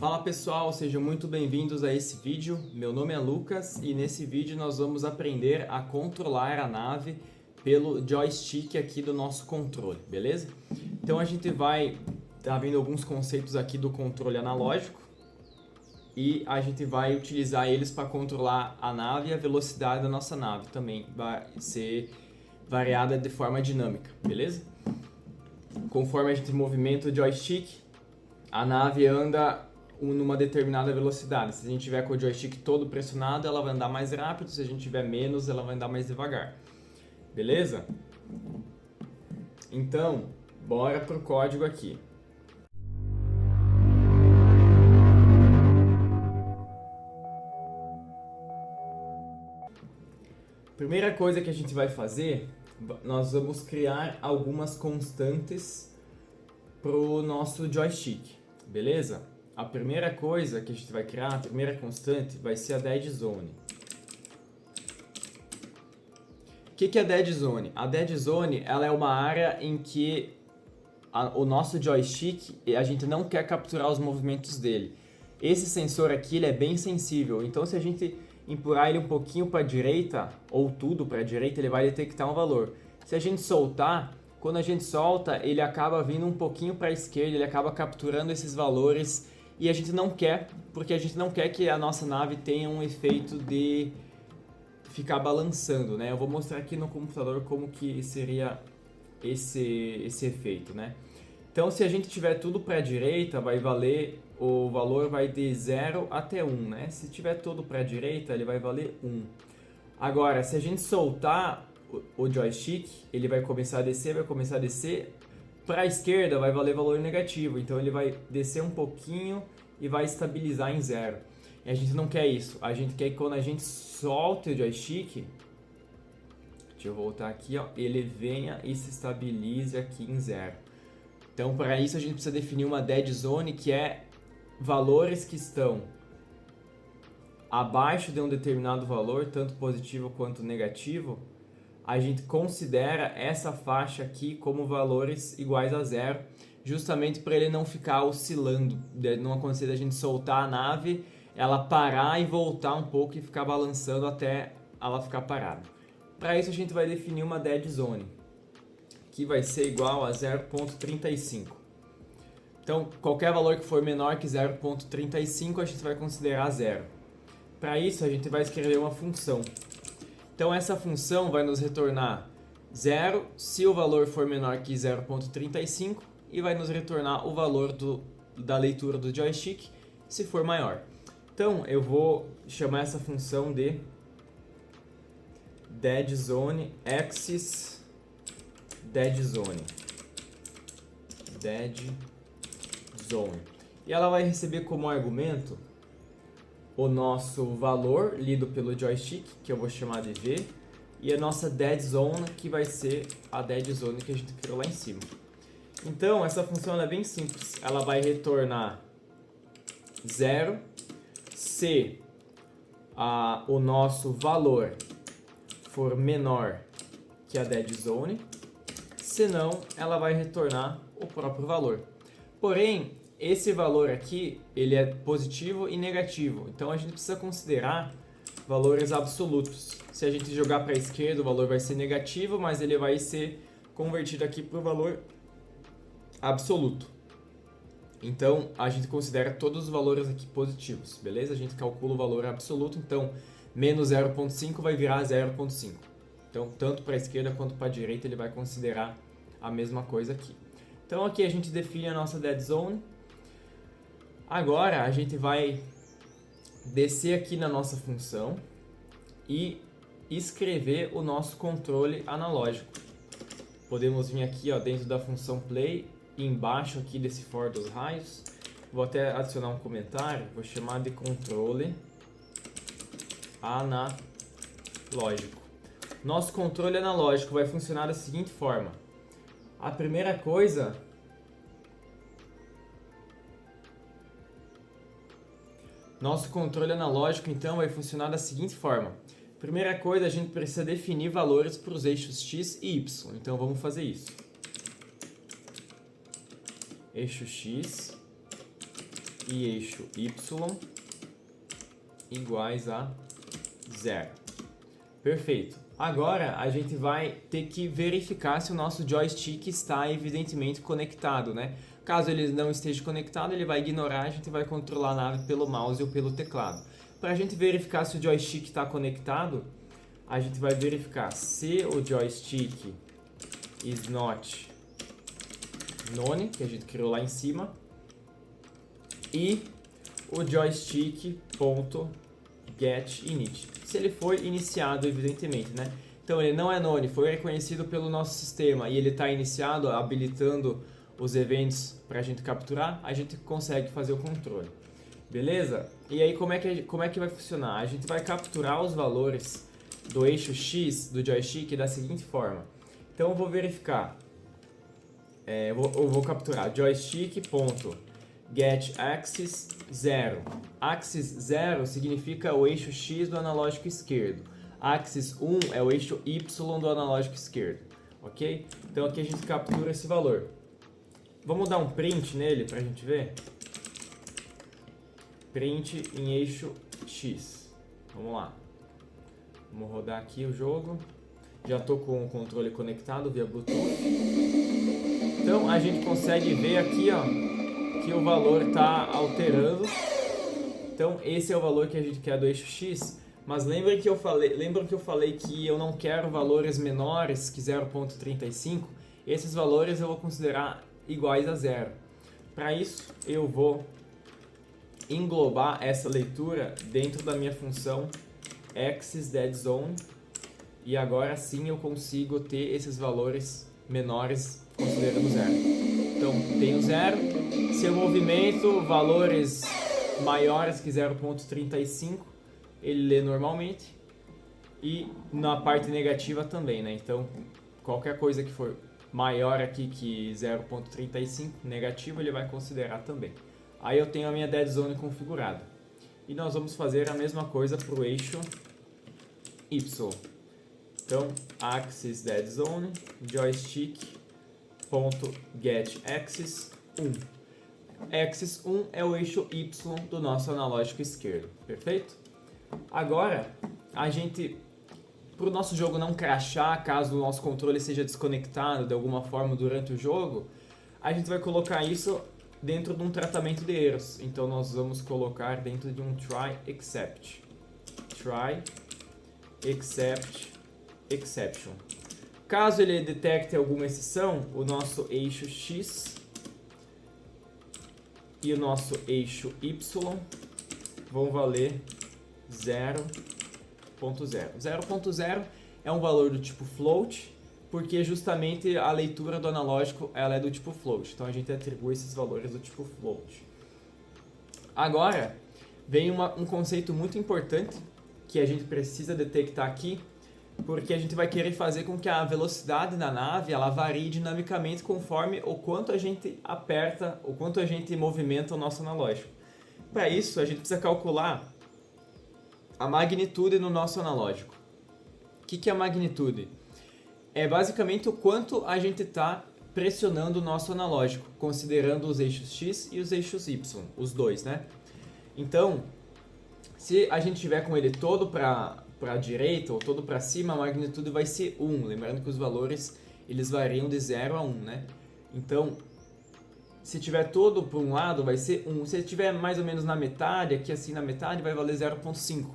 Fala pessoal, sejam muito bem-vindos a esse vídeo. Meu nome é Lucas e nesse vídeo nós vamos aprender a controlar a nave pelo joystick aqui do nosso controle, beleza? Então a gente vai estar vendo alguns conceitos aqui do controle analógico e a gente vai utilizar eles para controlar a nave e a velocidade da nossa nave também vai ser variada de forma dinâmica, beleza? Conforme a gente movimenta o joystick, a nave anda numa determinada velocidade. Se a gente tiver com o joystick todo pressionado, ela vai andar mais rápido. Se a gente tiver menos, ela vai andar mais devagar. Beleza? Então, bora pro código aqui. Primeira coisa que a gente vai fazer, nós vamos criar algumas constantes pro nosso joystick, beleza? A primeira coisa que a gente vai criar, a primeira constante, vai ser a dead zone. O que é a dead zone? A dead zone ela é uma área em que o nosso joystick, a gente não quer capturar os movimentos dele. Esse sensor aqui ele é bem sensível, então se a gente empurrar ele um pouquinho para a direita, ou tudo para a direita, ele vai detectar um valor. Se a gente soltar, quando a gente solta, ele acaba vindo um pouquinho para a esquerda, ele acaba capturando esses valores. E a gente não quer, porque a gente não quer que a nossa nave tenha um efeito de ficar balançando, né? Eu vou mostrar aqui no computador como que seria esse efeito, né? Então, se a gente tiver tudo para a direita, vai valer, o valor vai de 0 até 1, né? Se tiver tudo para a direita, ele vai valer 1. Agora, se a gente soltar o joystick, ele vai começar a descer, para a esquerda vai valer valor negativo, então ele vai descer um pouquinho e vai estabilizar em 0. E a gente não quer isso, a gente quer que quando a gente solta o joystick, deixa eu voltar aqui, ó, ele venha e se estabilize aqui em 0. Então para isso a gente precisa definir uma dead zone, que é valores que estão abaixo de um determinado valor, tanto positivo quanto negativo. A gente considera essa faixa aqui como valores iguais a 0, justamente para ele não ficar oscilando, não acontecer a gente soltar a nave, ela parar e voltar um pouco e ficar balançando até ela ficar parada. Para isso a gente vai definir uma dead zone, que vai ser igual a 0.35. Então qualquer valor que for menor que 0.35 a gente vai considerar 0. Para isso a gente vai escrever uma função. Então essa função vai nos retornar 0 se o valor for menor que 0.35 e vai nos retornar o valor da leitura do joystick se for maior. Então eu vou chamar essa função de dead zone axis dead zone. E ela vai receber como argumento o nosso valor lido pelo joystick, que eu vou chamar de V, e a nossa dead zone, que vai ser a dead zone que a gente criou lá em cima. Então, essa função é bem simples. Ela vai retornar 0 se o nosso valor for menor que a dead zone, senão ela vai retornar o próprio valor. Porém, esse valor aqui, ele é positivo e negativo, então a gente precisa considerar valores absolutos. Se a gente jogar para a esquerda, o valor vai ser negativo, mas ele vai ser convertido aqui para o valor absoluto. Então, a gente considera todos os valores aqui positivos, beleza? A gente calcula o valor absoluto, então menos 0.5 vai virar 0.5. Então, tanto para a esquerda quanto para a direita, ele vai considerar a mesma coisa aqui. Então, aqui a gente define a nossa dead zone. Agora a gente vai descer aqui na nossa função e escrever o nosso controle analógico. Podemos vir aqui, ó, dentro da função play, embaixo aqui desse for dos raios. Vou até adicionar um comentário, vou chamar de controle analógico. Nosso controle analógico vai funcionar da seguinte forma. A primeira coisa Nosso controle analógico, então, vai funcionar da seguinte forma. Primeira coisa, a gente precisa definir valores para os eixos X e Y. Então, vamos fazer isso. Eixo X e eixo y iguais a 0. Perfeito. Agora a gente vai ter que verificar se o nosso joystick está evidentemente conectado, né? Caso ele não esteja conectado, ele vai ignorar, a gente vai controlar a nave pelo mouse ou pelo teclado. Para a gente verificar se o joystick está conectado, a gente vai verificar se o joystick is not none, que a gente criou lá em cima, e o joystick.getInit. Se ele foi iniciado, evidentemente, né? Então ele não é none, foi reconhecido pelo nosso sistema e ele está iniciado, habilitando os eventos para a gente capturar, a gente consegue fazer o controle. Beleza? E aí como é que vai funcionar? A gente vai capturar os valores do eixo X do joystick da seguinte forma. Então eu vou verificar, eu vou capturar joystick.getAxis 0. Axis 0 significa o eixo X do analógico esquerdo. Axis 1 é o eixo Y do analógico esquerdo. Ok? Então aqui a gente captura esse valor. Vamos dar um print nele para a gente ver? Print em eixo X. Vamos lá. Vamos rodar aqui o jogo. Já estou com o controle conectado via Bluetooth. Então a gente consegue ver aqui, ó, que o valor está alterando. Então esse é o valor que a gente quer do eixo X. Mas lembram que eu falei que eu não quero valores menores que 0.35? Esses valores eu vou considerar iguais a 0. Para isso eu vou englobar essa leitura dentro da minha função axisDeadZone, e agora sim eu consigo ter esses valores menores considerando 0. Então tenho 0, se eu movimento valores maiores que 0.35, ele lê normalmente, e na parte negativa também, né? Então qualquer coisa que for maior aqui que 0.35 negativo, ele vai considerar também. Aí eu tenho a minha dead zone configurada. E nós vamos fazer a mesma coisa para o eixo Y. Então, axis dead zone, joystick.getAxis 1. Axis 1 é o eixo Y do nosso analógico esquerdo, perfeito? Agora, para o nosso jogo não crashar, caso o nosso controle seja desconectado de alguma forma durante o jogo, a gente vai colocar isso dentro de um tratamento de erros. Então nós vamos colocar dentro de um try except. Try except exception. Caso ele detecte alguma exceção, o nosso eixo X e o nosso eixo Y vão valer 0.0. 0.0 é um valor do tipo float, porque justamente a leitura do analógico ela é do tipo float. Então a gente atribui esses valores do tipo float. Agora vem um conceito muito importante que a gente precisa detectar aqui, porque a gente vai querer fazer com que a velocidade da nave ela varie dinamicamente conforme o quanto a gente aperta, o quanto a gente movimenta o nosso analógico. Para isso a gente precisa calcular a magnitude no nosso analógico. O que é a magnitude? É basicamente o quanto a gente está pressionando o nosso analógico, considerando os eixos X e os eixos Y, os dois, né? Então, se a gente tiver com ele todo para a direita ou todo para cima, a magnitude vai ser 1, lembrando que os valores eles variam de 0 a 1, né? Então, se tiver todo para um lado vai ser 1, se tiver mais ou menos na metade, aqui assim na metade vai valer 0.5.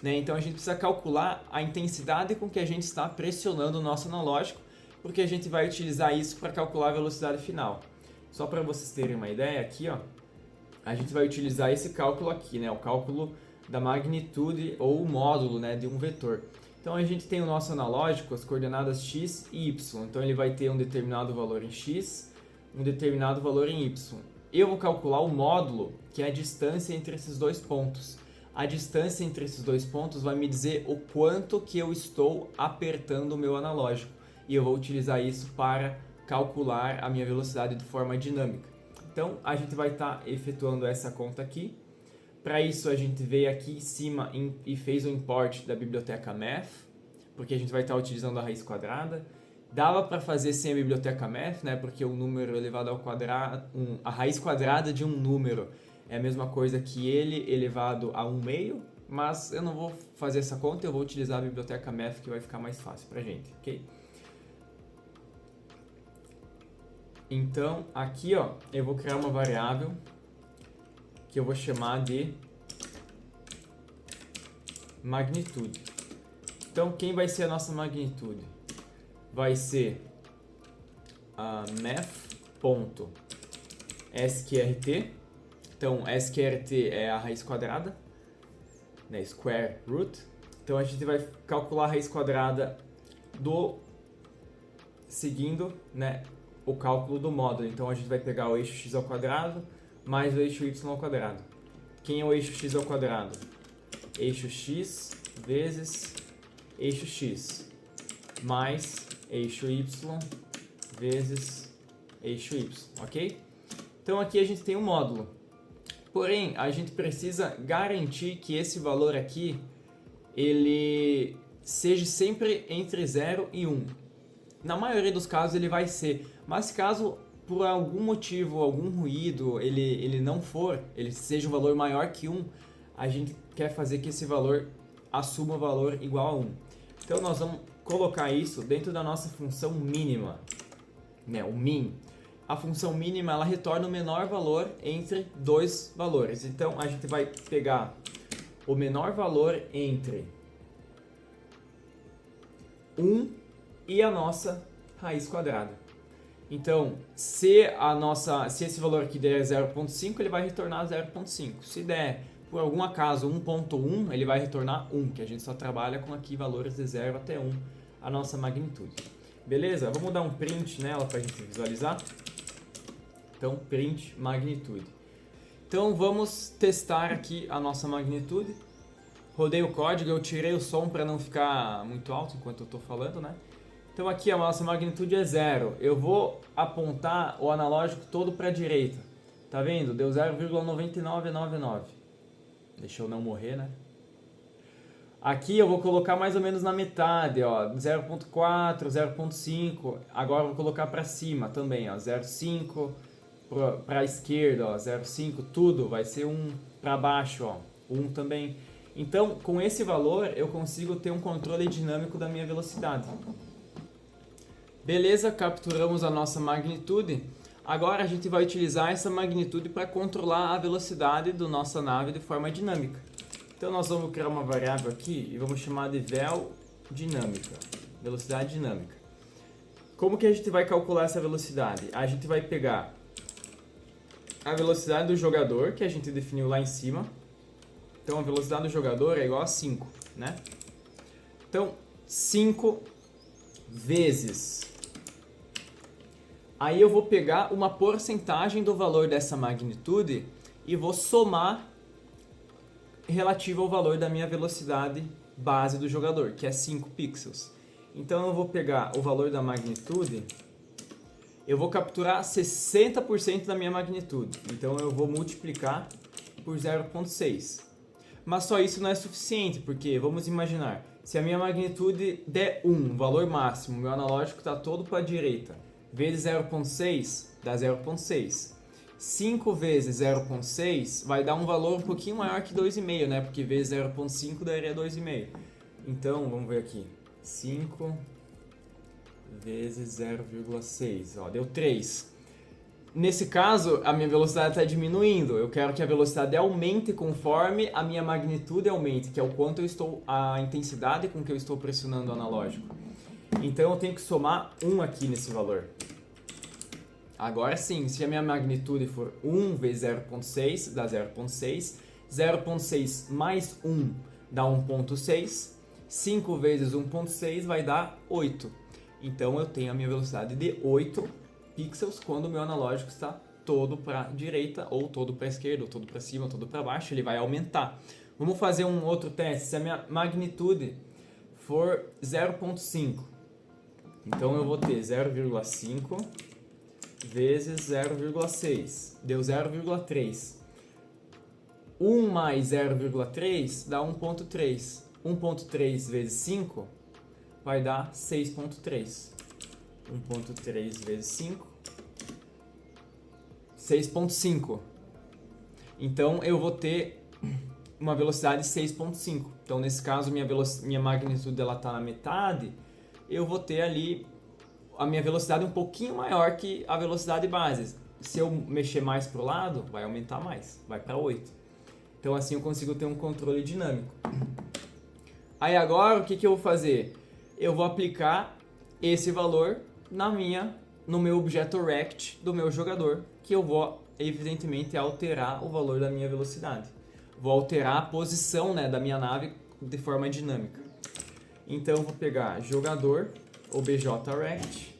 Né? Então a gente precisa calcular a intensidade com que a gente está pressionando o nosso analógico, porque a gente vai utilizar isso para calcular a velocidade final. Só para vocês terem uma ideia, aqui ó, a gente vai utilizar esse cálculo aqui, né? O cálculo da magnitude ou o módulo, né, de um vetor. Então a gente tem o nosso analógico, as coordenadas x e y, então ele vai ter um determinado valor em x, um determinado valor em y. Eu vou calcular o módulo, que é a distância entre esses dois pontos. A distância entre esses dois pontos vai me dizer o quanto que eu estou apertando o meu analógico. E eu vou utilizar isso para calcular a minha velocidade de forma dinâmica. Então, a gente vai estar efetuando essa conta aqui. Para isso, a gente veio aqui em cima e fez o import da biblioteca Math, porque a gente vai estar utilizando a raiz quadrada. Dava para fazer sem a biblioteca Math, né? Porque o número elevado ao quadrado, a raiz quadrada de um número é a mesma coisa que ele elevado a 1 meio, mas eu não vou fazer essa conta, eu vou utilizar a biblioteca math que vai ficar mais fácil pra gente, ok? Então, aqui ó, eu vou criar uma variável que eu vou chamar de magnitude. Então, quem vai ser a nossa magnitude? Vai ser a math.sqrt. Então, sqrt é a raiz quadrada, né, square root. Então, a gente vai calcular a raiz quadrada seguindo, né, o cálculo do módulo. Então, a gente vai pegar o eixo x ao quadrado mais o eixo y ao quadrado. Quem é o eixo x ao quadrado? Eixo x vezes eixo x mais eixo y vezes eixo y, ok? Então aqui a gente tem um módulo. Porém, a gente precisa garantir que esse valor aqui ele seja sempre entre 0 e 1. Na maioria dos casos ele vai ser, mas caso por algum motivo, algum ruído, ele não for, ele seja um valor maior que 1, a gente quer fazer que esse valor assuma o valor igual a 1. Então nós vamos colocar isso dentro da nossa função mínima, né, o min. A função mínima ela retorna o menor valor entre dois valores. Então a gente vai pegar o menor valor entre 1 e a nossa raiz quadrada. Então, se esse valor aqui der 0.5, ele vai retornar 0.5. Se der, por algum acaso, 1.1, ele vai retornar 1, que a gente só trabalha com aqui valores de 0 até 1, a nossa magnitude. Beleza? Vamos dar um print nela para a gente visualizar. Então, print magnitude. Então, vamos testar aqui a nossa magnitude. Rodei o código, eu tirei o som para não ficar muito alto enquanto eu estou falando, né? Então aqui a nossa magnitude é 0. Eu vou apontar o analógico todo para a direita. Tá vendo? Deu 0,9999. Deixa eu não morrer, né? Aqui eu vou colocar mais ou menos na metade, ó, 0.4, 0.5. Agora eu vou colocar para cima também, ó, 0.5 para a esquerda, ó, 0.5, tudo vai ser 1 para baixo, ó, 1 também. Então, com esse valor eu consigo ter um controle dinâmico da minha velocidade. Beleza, capturamos a nossa magnitude. Agora a gente vai utilizar essa magnitude para controlar a velocidade da nossa nave de forma dinâmica. Então nós vamos criar uma variável aqui e vamos chamar de vel dinâmica, velocidade dinâmica. Como que a gente vai calcular essa velocidade? A gente vai pegar a velocidade do jogador, que a gente definiu lá em cima. Então a velocidade do jogador é igual a 5, né? Então 5 vezes... Aí eu vou pegar uma porcentagem do valor dessa magnitude e vou somar relativo ao valor da minha velocidade base do jogador, que é 5 pixels. Então eu vou pegar o valor da magnitude, eu vou capturar 60% da minha magnitude. Então eu vou multiplicar por 0.6. Mas só isso não é suficiente, porque vamos imaginar, se a minha magnitude der 1, valor máximo, meu analógico está todo para a direita, vezes 0.6 dá 0.6. 5 vezes 0.6 vai dar um valor um pouquinho maior que 2,5, né? Porque vezes 0.5 daria 2,5. Então, vamos ver aqui. 5 vezes 0,6, ó, deu 3. Nesse caso, a minha velocidade está diminuindo. Eu quero que a velocidade aumente conforme a minha magnitude aumente, que é o quanto a intensidade com que eu estou pressionando o analógico. Então eu tenho que somar 1 aqui nesse valor. Agora sim, se a minha magnitude for 1 vezes 0.6, dá 0.6. 0.6 mais 1 dá 1.6. 5 vezes 1.6 vai dar 8. Então eu tenho a minha velocidade de 8 pixels quando o meu analógico está todo para a direita, ou todo para a esquerda, ou todo para cima, ou todo para baixo, ele vai aumentar. Vamos fazer um outro teste. Se a minha magnitude for 0.5, então eu vou ter 0,5 vezes 0,6, deu 0,3. 1 mais 0,3 dá 1,3. 1,3 vezes 5 vai dar 6,3. 1,3 vezes 5, 6,5. Então eu vou ter uma velocidade 6.5. Então nesse caso minha magnitude ela está na metade, eu vou ter ali a minha velocidade um pouquinho maior que a velocidade base. Se eu mexer mais para o lado, vai aumentar mais, vai para 8. Então assim eu consigo ter um controle dinâmico. Aí agora o que eu vou fazer? Eu vou aplicar esse valor no meu objeto rect do meu jogador, que eu vou evidentemente alterar o valor da minha velocidade. Vou alterar a posição, né, da minha nave de forma dinâmica. Então eu vou pegar jogador obj_rect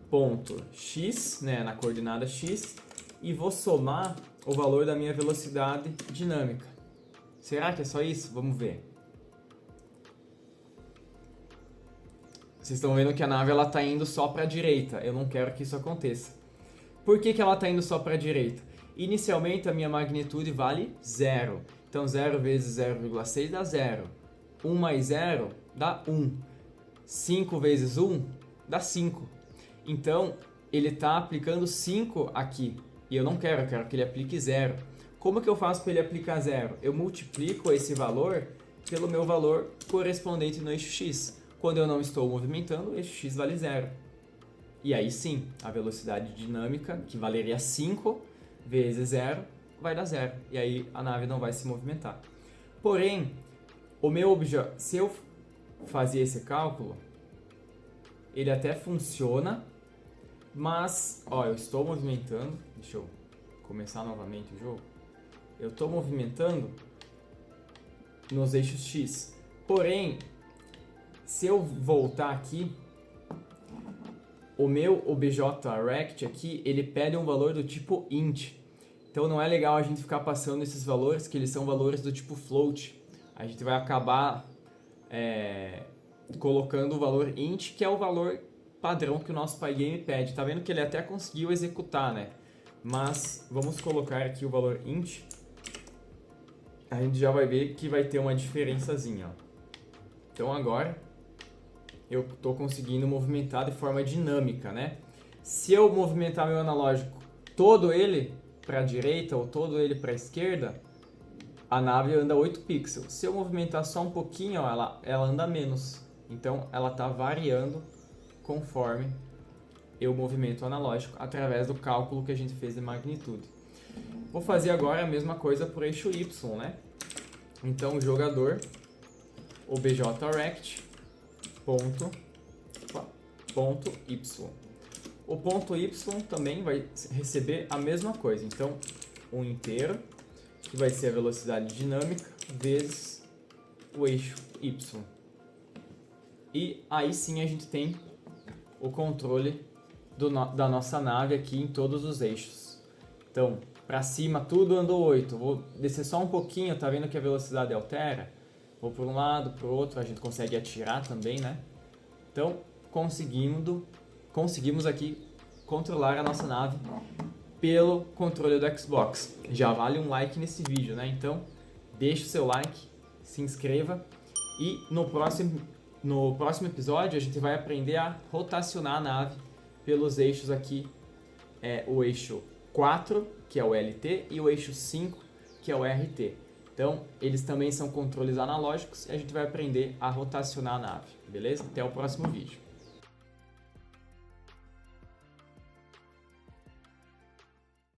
ponto x, né, na coordenada x, e vou somar o valor da minha velocidade dinâmica. Será que é só isso? Vamos ver. Vocês estão vendo que a nave está indo só para a direita. Eu não quero que isso aconteça. Por que ela está indo só para a direita? Inicialmente a minha magnitude vale 0. Então 0 vezes 0,6 dá 0. 1 mais 0 dá 1. 5 vezes 1 dá 5. Então ele está aplicando 5 aqui. E eu não quero, eu quero que ele aplique 0. Como que eu faço para ele aplicar 0? Eu multiplico esse valor pelo meu valor correspondente no eixo x. Quando eu não estou movimentando, o eixo x vale 0. E aí sim, a velocidade dinâmica, que valeria 5 vezes 0, vai dar 0. E aí a nave não vai se movimentar. Porém, se eu fazer esse cálculo, ele até funciona, mas, ó, eu estou movimentando. Deixa eu começar novamente o jogo. Eu estou movimentando nos eixos x. Porém, se eu voltar aqui, o meu obj_rect aqui, ele pede um valor do tipo int. Então não é legal a gente ficar passando esses valores, que eles são valores do tipo float. A gente vai acabar colocando o valor int, que é o valor padrão que o nosso Pygame pede. Tá vendo que ele até conseguiu executar, né? Mas vamos colocar aqui o valor int. A gente já vai ver que vai ter uma diferençazinha, ó. Então agora eu estou conseguindo movimentar de forma dinâmica, né? Se eu movimentar meu analógico todo ele para a direita ou todo ele para a esquerda, a nave anda 8 pixels. Se eu movimentar só um pouquinho, ó, ela anda menos. Então ela está variando conforme eu movimento o analógico através do cálculo que a gente fez de magnitude. Vou fazer agora a mesma coisa para o eixo Y, né? Então o jogador obj_rect ponto y. O ponto y também vai receber a mesma coisa. Então, um inteiro, que vai ser a velocidade dinâmica, vezes o eixo y. E aí sim a gente tem o controle da nossa nave aqui em todos os eixos. Então, para cima tudo andou 8. Vou descer só um pouquinho, tá vendo que a velocidade altera? Vou por um lado, para o outro, a gente consegue atirar também, né? Então, conseguimos aqui controlar a nossa nave pelo controle do Xbox. Já vale um like nesse vídeo, né? Então, deixa o seu like, se inscreva e no próximo episódio a gente vai aprender a rotacionar a nave pelos eixos aqui, o eixo 4, que é o LT, e o eixo 5, que é o RT. Então, eles também são controles analógicos e a gente vai aprender a rotacionar a nave, beleza? Até o próximo vídeo.